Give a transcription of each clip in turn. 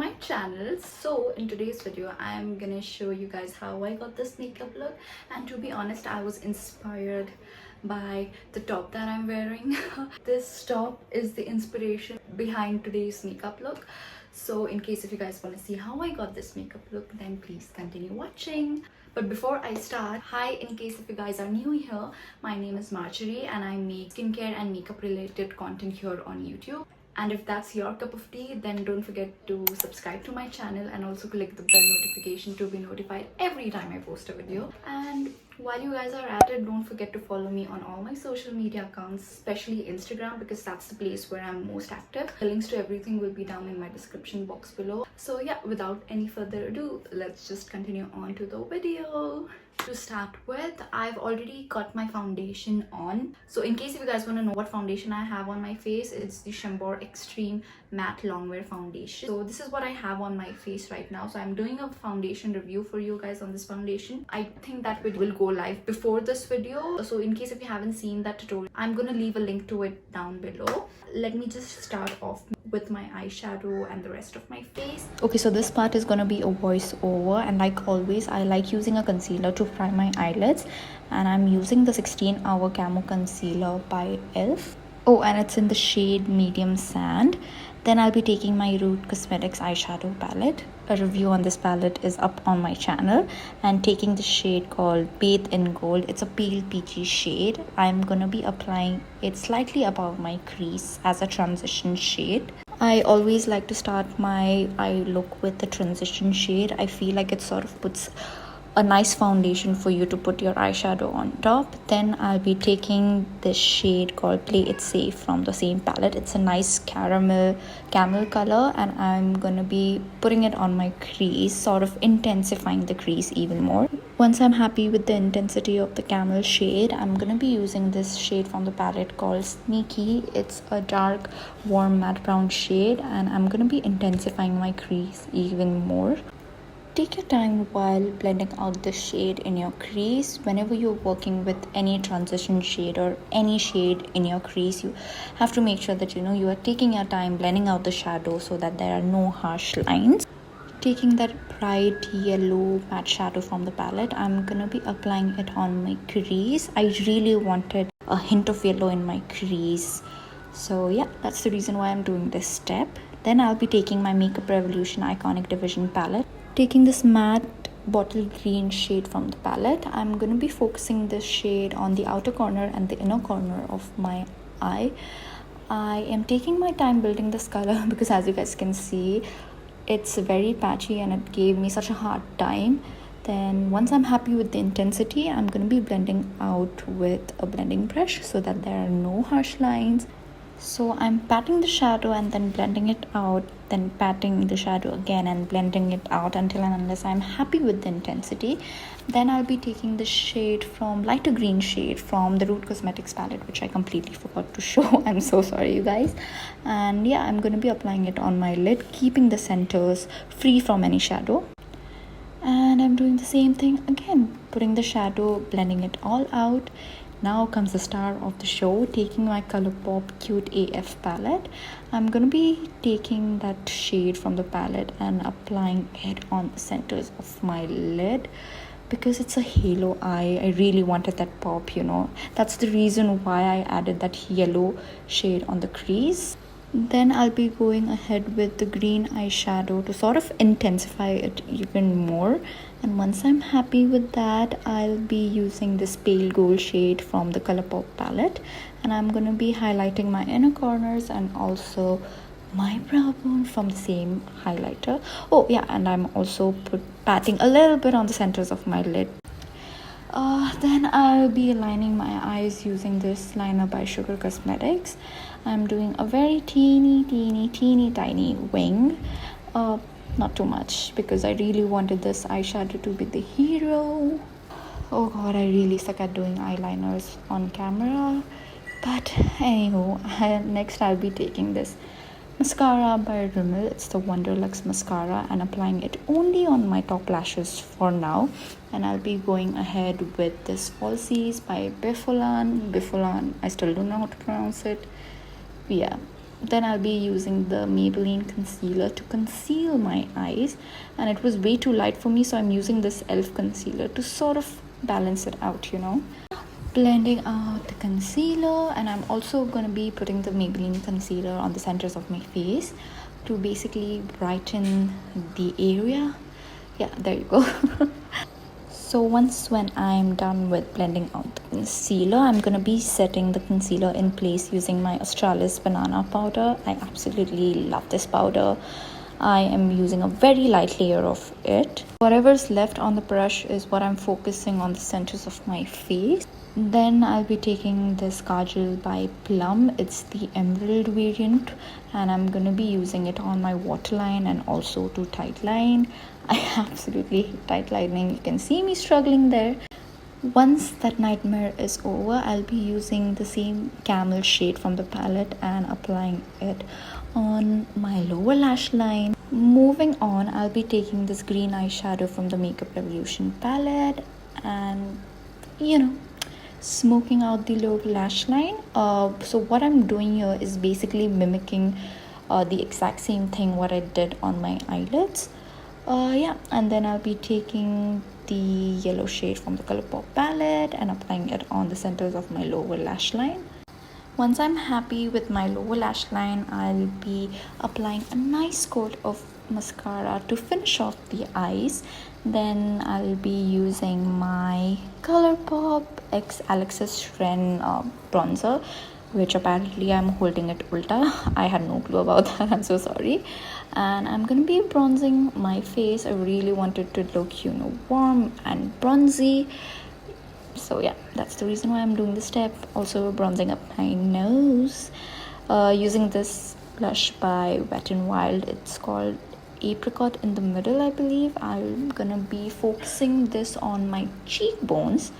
my channel. So in today's video I'm gonna show you guys how I got this makeup look, and to be honest I was inspired by the top that I'm wearing. This top is the inspiration behind today's makeup look. So in case if you guys want to see how I got this makeup look, then please continue watching. But before I start, hi, in case if you guys are new here, my name is Marjorie and I make skincare and makeup related content here on YouTube. And if that's your cup of tea, then don't forget to subscribe to my channel and also click the bell notification to be notified every time I post a video. And while you guys are at it, don't forget to follow me on all my social media accounts, especially Instagram, because that's the place where I'm most active. The links to everything will be down in my description box below. So yeah, without any further ado, let's just continue on to the video. To start with, I've already got my foundation on. So in case if you guys want to know what foundation I have on my face, it's the Shimbour Extreme Matte Longwear Foundation. So this is what I have on my face right now. So I'm doing a foundation review for you guys on this foundation. I think that video will go live before this video. So in case if you haven't seen that tutorial, I'm gonna leave a link to it down below. Let me just start off with my eyeshadow and the rest of my face. Okay, so this part is gonna be a voiceover, and like always I like using a concealer to prime my eyelids, and I'm using the 16-hour Camo concealer by ELF. Oh, and it's in the shade Medium Sand. Then I'll be taking my Root Cosmetics eyeshadow palette. A review on this palette is up on my channel, and taking the shade called Bathe in Gold. It's a pale peachy shade. I'm gonna be applying it slightly above my crease as a transition shade. I always like to start my eye look with the transition shade. I feel like it sort of puts a nice foundation for you to put your eyeshadow on top. Then I'll be taking this shade called Play It Safe from the same palette. It's a nice camel color, and I'm gonna be putting it on my crease, sort of intensifying the crease even more. Once I'm happy with the intensity of the camel shade, I'm gonna be using this shade from the palette called Sneaky. It's a dark warm matte brown shade, and I'm gonna be intensifying my crease even more. Take your time while blending out the shade in your crease. Whenever you're working with any transition shade or any shade in your crease, you have to make sure that you are taking your time blending out the shadow so that there are no harsh lines. Taking that bright yellow matte shadow from the palette, I'm gonna be applying it on my crease. I really wanted a hint of yellow in my crease. So yeah, that's the reason why I'm doing this step. Then I'll be taking my Makeup Revolution Iconic Division palette. Taking this matte bottle green shade from the palette, I'm going to be focusing this shade on the outer corner and the inner corner of my eye. I am taking my time building this color because as you guys can see, it's very patchy and it gave me such a hard time. Then once I'm happy with the intensity, I'm going to be blending out with a blending brush so that there are no harsh lines. So I'm patting the shadow and then blending it out, then patting the shadow again and blending it out until and unless I'm happy with the intensity. Then I'll be taking the shade from lighter green shade from the Root Cosmetics palette, which I completely forgot to show. I'm so sorry, you guys. And yeah, I'm going to be applying it on my lid, keeping the centers free from any shadow. And I'm doing the same thing again, putting the shadow, blending it all out. Now comes the star of the show, taking my Colourpop Cute AF palette. I'm going to be taking that shade from the palette and applying it on the centers of my lid. Because it's a halo eye, I really wanted that pop, That's the reason why I added that yellow shade on the crease. Then I'll be going ahead with the green eyeshadow to sort of intensify it even more. And once I'm happy with that, I'll be using this pale gold shade from the Colourpop palette. And I'm going to be highlighting my inner corners and also my brow bone from the same highlighter. Oh yeah, and I'm also patting a little bit on the centers of my lid. Then I'll be lining my eyes using this liner by Sugar Cosmetics. I'm doing a very teeny tiny wing. Not too much because I really wanted this eyeshadow to be the hero. Oh god, I really suck at doing eyeliners on camera. But anywho, next I'll be taking this mascara by Rimmel. It's the Wonderlux mascara and applying it only on my top lashes for now. And I'll be going ahead with this Falsies by Bepholan. I still don't know how to pronounce it. Yeah, then I'll be using the Maybelline concealer to conceal my eyes, and it was way too light for me, so I'm using this elf concealer to sort of balance it out, you know. Blending out the concealer, and I'm also gonna be putting the Maybelline concealer on the centers of my face to basically brighten the area. Yeah, there you go. So once when I'm done with blending out the concealer, I'm gonna be setting the concealer in place using my Australis banana powder. I absolutely love this powder. I am using a very light layer of it. Whatever's left on the brush is what I'm focusing on the centers of my face. Then I'll be taking this Kajal by Plum. It's the emerald variant, and I'm gonna be using it on my waterline and also to tight line. I absolutely hate tight lining. You can see me struggling there. Once that nightmare is over, I'll be using the same camel shade from the palette and applying it on my lower lash line. Moving on, I'll be taking this green eyeshadow from the Makeup Revolution palette and, you know, smoking out the lower lash line. So what I'm doing here is basically mimicking the exact same thing what I did on my eyelids. Yeah, and then I'll be taking the yellow shade from the Colourpop palette and applying it on the centers of my lower lash line. Once I'm happy with my lower lash line, I'll be applying a nice coat of mascara to finish off the eyes. Then I'll be using my Colourpop X Alexis bronzer, which apparently I'm holding it ulta. I had no clue about that. I'm so sorry. And I'm gonna be bronzing my face. I really wanted to look, you know, warm and bronzy. So yeah, that's the reason why I'm doing this step. Also bronzing up my nose using this blush by Wet n Wild. It's called Apricot in the Middle, I believe. I'm gonna be focusing this on my cheekbones.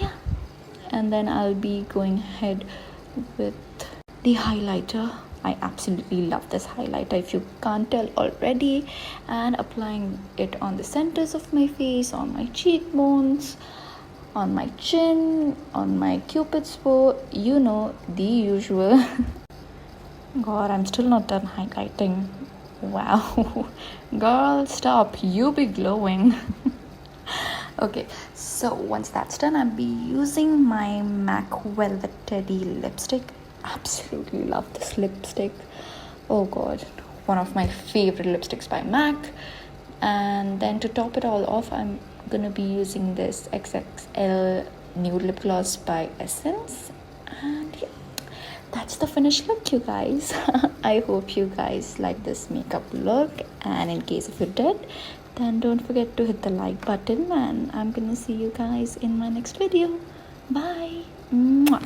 Yeah, and then I'll be going ahead with the highlighter. I absolutely love this highlighter, if you can't tell already, and applying it on the centers of my face, on my cheekbones, on my chin, on my cupid's bow, you know, the usual. God, I'm still not done highlighting. Wow. Girl, stop, you be glowing. Okay, so once that's done, I'll be using my MAC Velvet Teddy lipstick. Absolutely love this lipstick. Oh god, one of my favorite lipsticks by MAC. And then to top it all off, I'm gonna be using this XXL nude lip gloss by Essence. And yeah, that's the finished look, you guys. I hope you guys like this makeup look, and in case if you did, then don't forget to hit the like button, and I'm gonna see you guys in my next video. Bye. Mwah.